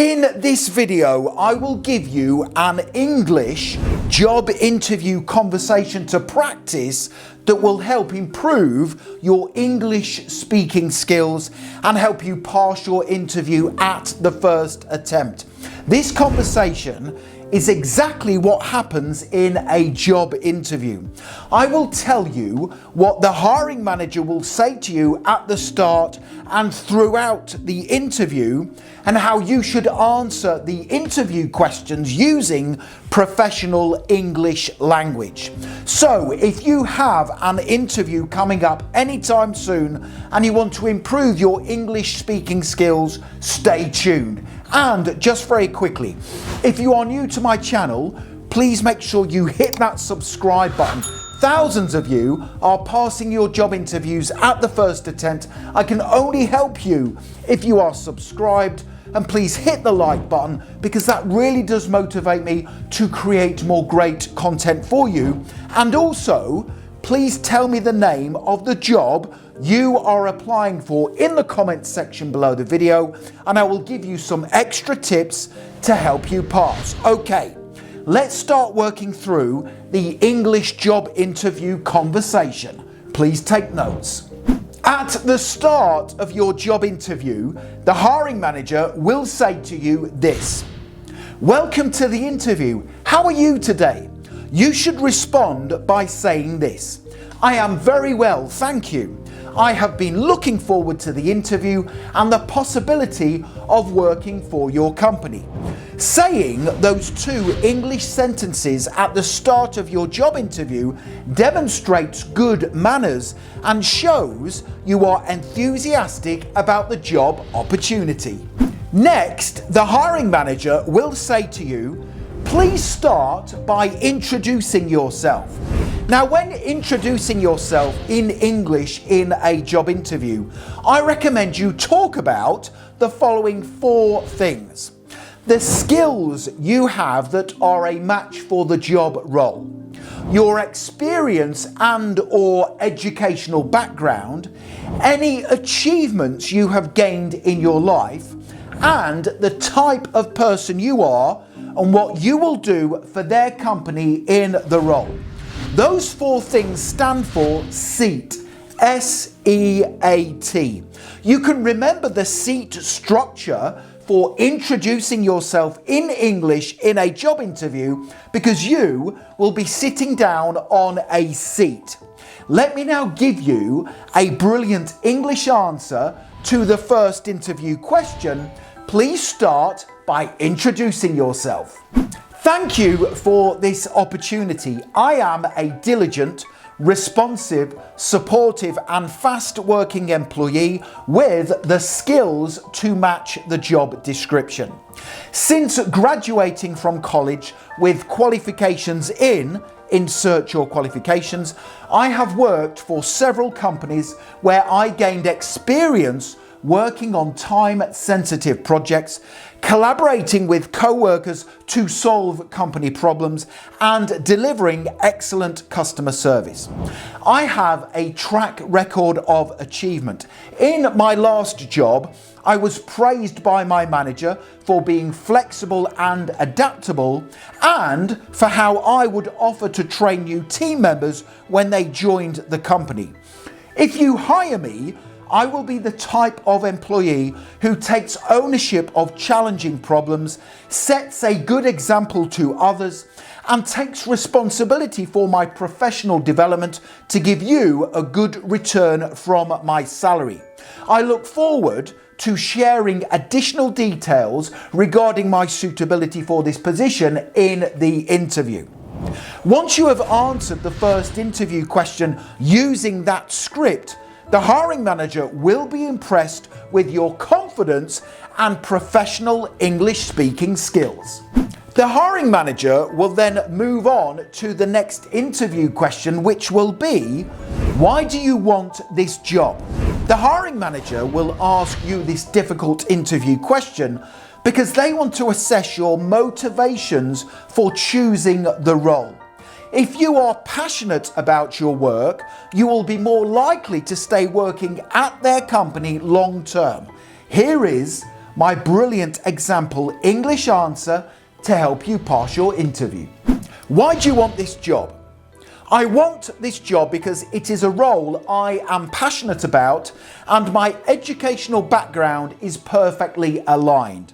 In this video, I will give you an English job interview conversation to practice that will help improve your English speaking skills and help you pass your interview at the first attempt. This conversation is exactly what happens in a job interview. I will tell you what the hiring manager will say to you at the start and throughout the interview, and how you should answer the interview questions using professional English language. So if you have an interview coming up anytime soon and you want to improve your English speaking skills, stay tuned. And just very quickly, if you are new to my channel, please make sure you hit that subscribe button. Thousands of you are passing your job interviews at the first attempt. I can only help you if you are subscribed, and please hit the like button because that really does motivate me to create more great content for you. And also, please tell me the name of the job you are applying for in the comments section below the video, and I will give you some extra tips to help you pass. Okay, let's start working through the English job interview conversation. Please take notes. At the start of your job interview, the hiring manager will say to you this: "Welcome to the interview. How are you today?" You should respond by saying this: "I am very well, thank you. I have been looking forward to the interview and the possibility of working for your company." Saying those two English sentences at the start of your job interview demonstrates good manners and shows you are enthusiastic about the job opportunity. Next, the hiring manager will say to you, "Please start by introducing yourself." Now, when introducing yourself in English in a job interview, I recommend you talk about the following 4 things: the skills you have that are a match for the job role, your experience and or educational background, any achievements you have gained in your life, and the type of person you are and what you will do for their company in the role. Those 4 things stand for SEAT, S-E-A-T. You can remember the SEAT structure for introducing yourself in English in a job interview because you will be sitting down on a seat. Let me now give you a brilliant English answer to the first interview question. Please start by introducing yourself. Thank you for this opportunity. I am a diligent, responsive, supportive and fast-working employee with the skills to match the job description. Since graduating from college with qualifications insert your qualifications, I have worked for several companies where I gained experience working on time-sensitive projects, collaborating with co-workers to solve company problems, and delivering excellent customer service. I have a track record of achievement. In my last job, I was praised by my manager for being flexible and adaptable, and for how I would offer to train new team members when they joined the company. If you hire me, I will be the type of employee who takes ownership of challenging problems, sets a good example to others, and takes responsibility for my professional development to give you a good return from my salary. I look forward to sharing additional details regarding my suitability for this position in the interview. Once you have answered the first interview question using that script, the hiring manager will be impressed with your confidence and professional English speaking skills. The hiring manager will then move on to the next interview question, which will be, "Why do you want this job?" The hiring manager will ask you this difficult interview question because they want to assess your motivations for choosing the role. If you are passionate about your work, you will be more likely to stay working at their company long term. Here is my brilliant example English answer to help you pass your interview. Why do you want this job? I want this job because it is a role I am passionate about and my educational background is perfectly aligned.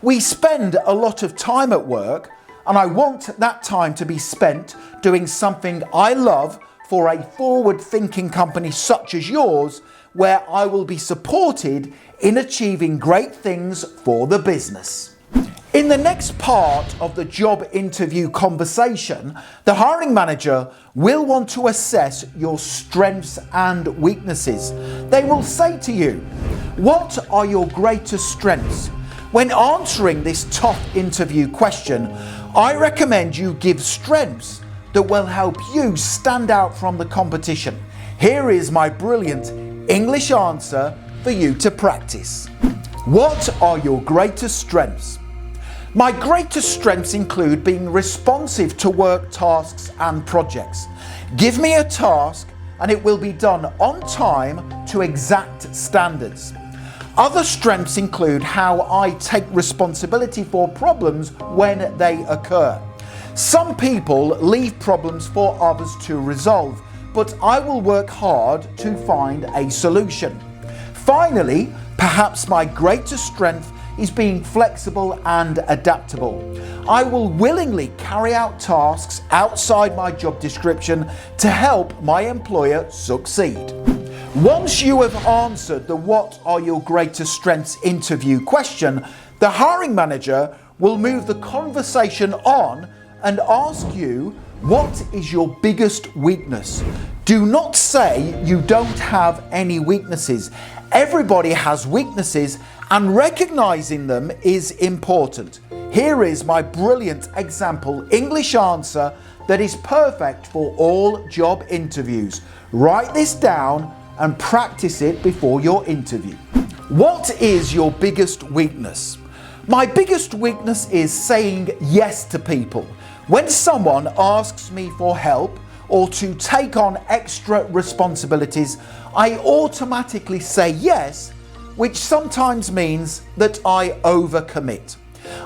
We spend a lot of time at work and I want that time to be spent doing something I love for a forward-thinking company such as yours, where I will be supported in achieving great things for the business. In the next part of the job interview conversation, the hiring manager will want to assess your strengths and weaknesses. They will say to you, what are your greatest strengths? When answering this tough interview question, I recommend you give strengths that will help you stand out from the competition. Here is my brilliant English answer for you to practice. What are your greatest strengths? My greatest strengths include being responsive to work tasks and projects. Give me a task and it will be done on time to exact standards. Other strengths include how I take responsibility for problems when they occur. Some people leave problems for others to resolve, but I will work hard to find a solution. Finally, perhaps my greatest strength is being flexible and adaptable. I will willingly carry out tasks outside my job description to help my employer succeed. Once you have answered the what are your greatest strengths interview question, the hiring manager will move the conversation on and ask you, what is your biggest weakness? Do not say you don't have any weaknesses. Everybody has weaknesses and recognizing them is important. Here is my brilliant example English answer that is perfect for all job interviews. Write this down and practice it before your interview. What is your biggest weakness? My biggest weakness is saying yes to people. When someone asks me for help or to take on extra responsibilities, I automatically say yes, which sometimes means that I overcommit.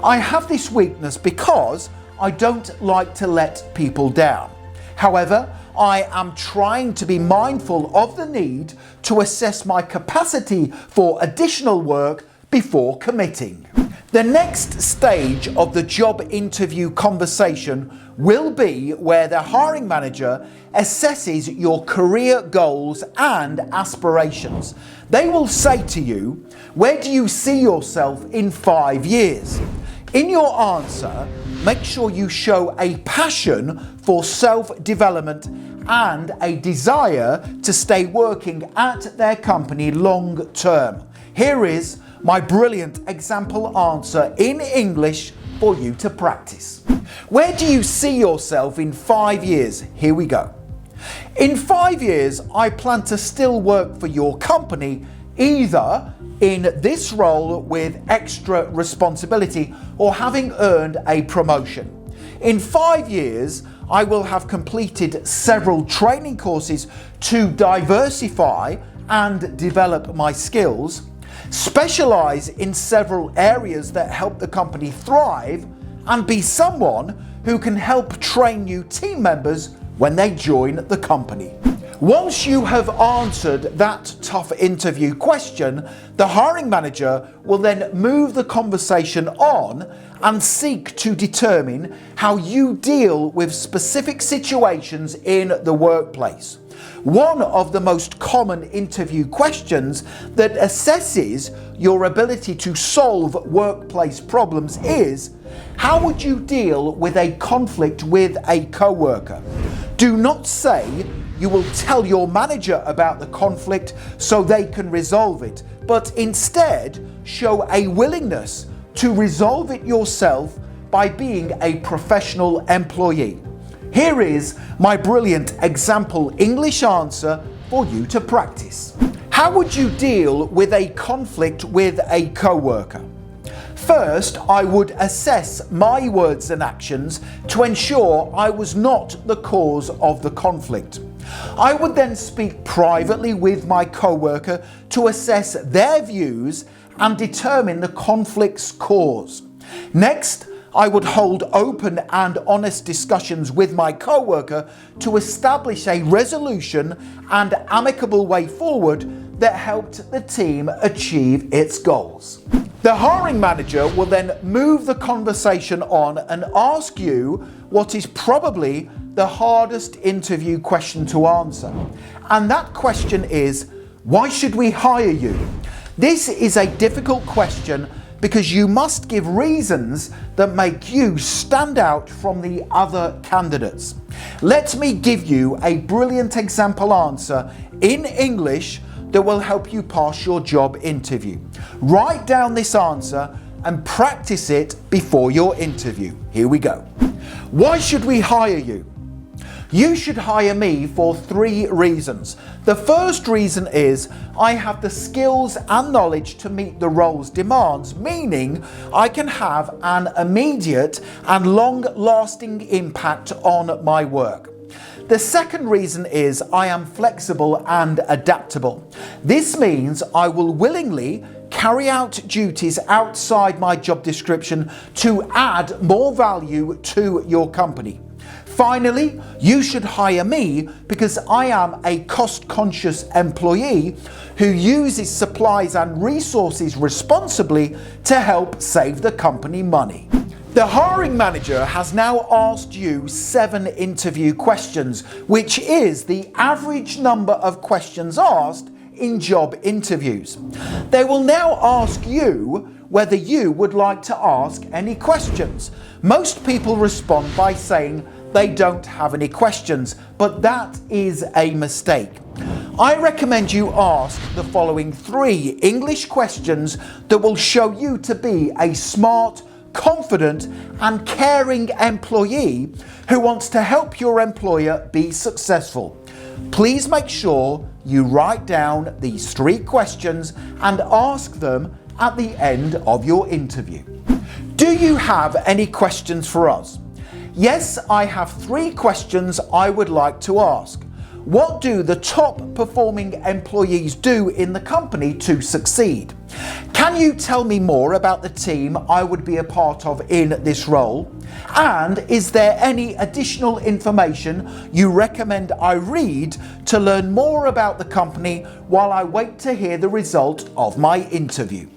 I have this weakness because I don't like to let people down. However, I am trying to be mindful of the need to assess my capacity for additional work before committing. The next stage of the job interview conversation will be where the hiring manager assesses your career goals and aspirations. They will say to you, where do you see yourself in 5 years? In your answer, make sure you show a passion for self-development and a desire to stay working at their company long term. Here is my brilliant example answer in English for you to practice. Where do you see yourself in 5 years? Here we go. In 5 years, I plan to still work for your company, either in this role with extra responsibility or having earned a promotion. In 5 years, I will have completed several training courses to diversify and develop my skills, specialize in several areas that help the company thrive, and be someone who can help train new team members when they join the company. Once you have answered that tough interview question, the hiring manager will then move the conversation on and seek to determine how you deal with specific situations in the workplace. One of the most common interview questions that assesses your ability to solve workplace problems is, how would you deal with a conflict with a coworker? Do not say you will tell your manager about the conflict so they can resolve it, but instead show a willingness to resolve it yourself by being a professional employee. Here is my brilliant example English answer for you to practice. How would you deal with a conflict with a coworker? First, I would assess my words and actions to ensure I was not the cause of the conflict. I would then speak privately with my coworker to assess their views and determine the conflict's cause. Next, I would hold open and honest discussions with my co-worker to establish a resolution and amicable way forward that helped the team achieve its goals. The hiring manager will then move the conversation on and ask you what is probably the hardest interview question to answer. And that question is, why should we hire you? This is a difficult question because you must give reasons that make you stand out from the other candidates. Let me give you a brilliant example answer in English that will help you pass your job interview. Write down this answer and practice it before your interview. Here we go. Why should we hire you? You should hire me for 3 reasons. The first reason is I have the skills and knowledge to meet the role's demands, meaning I can have an immediate and long-lasting impact on my work. The second reason is I am flexible and adaptable. This means I will willingly carry out duties outside my job description to add more value to your company. Finally, you should hire me because I am a cost-conscious employee who uses supplies and resources responsibly to help save the company money. The hiring manager has now asked you 7 interview questions, which is the average number of questions asked in job interviews. They will now ask you whether you would like to ask any questions. Most people respond by saying they don't have any questions, but that is a mistake. I recommend you ask the following 3 English questions that will show you to be a smart, confident and caring employee who wants to help your employer be successful. Please make sure you write down these 3 questions and ask them at the end of your interview. Do you have any questions for us? Yes, I have 3 questions I would like to ask. What do the top performing employees do in the company to succeed? Can you tell me more about the team I would be a part of in this role? And is there any additional information you recommend I read to learn more about the company while I wait to hear the result of my interview?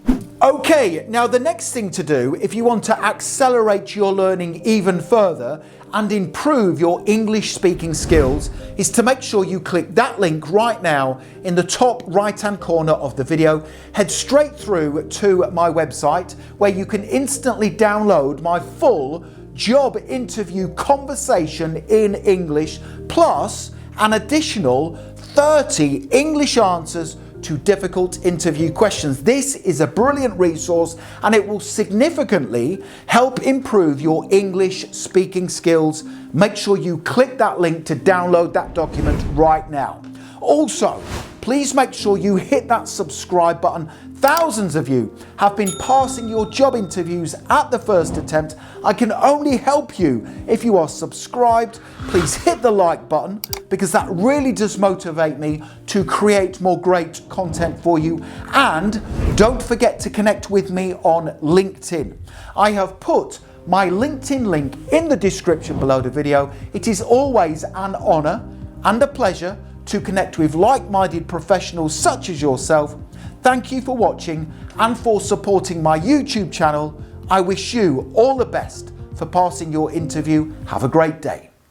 Okay, now the next thing to do if you want to accelerate your learning even further and improve your English speaking skills is to make sure you click that link right now in the top right hand corner of the video. Head straight through to my website where you can instantly download my full job interview conversation in English plus an additional 30 English answers to difficult interview questions. This is a brilliant resource and it will significantly help improve your English speaking skills. Make sure you click that link to download that document right now. Also, please make sure you hit that subscribe button. Thousands of you have been passing your job interviews at the first attempt. I can only help you if you are subscribed. Please hit the like button because that really does motivate me to create more great content for you. And don't forget to connect with me on LinkedIn. I have put my LinkedIn link in the description below the video. It is always an honor and a pleasure to connect with like-minded professionals such as yourself. Thank you for watching and for supporting my YouTube channel. I wish you all the best for passing your interview. Have a great day.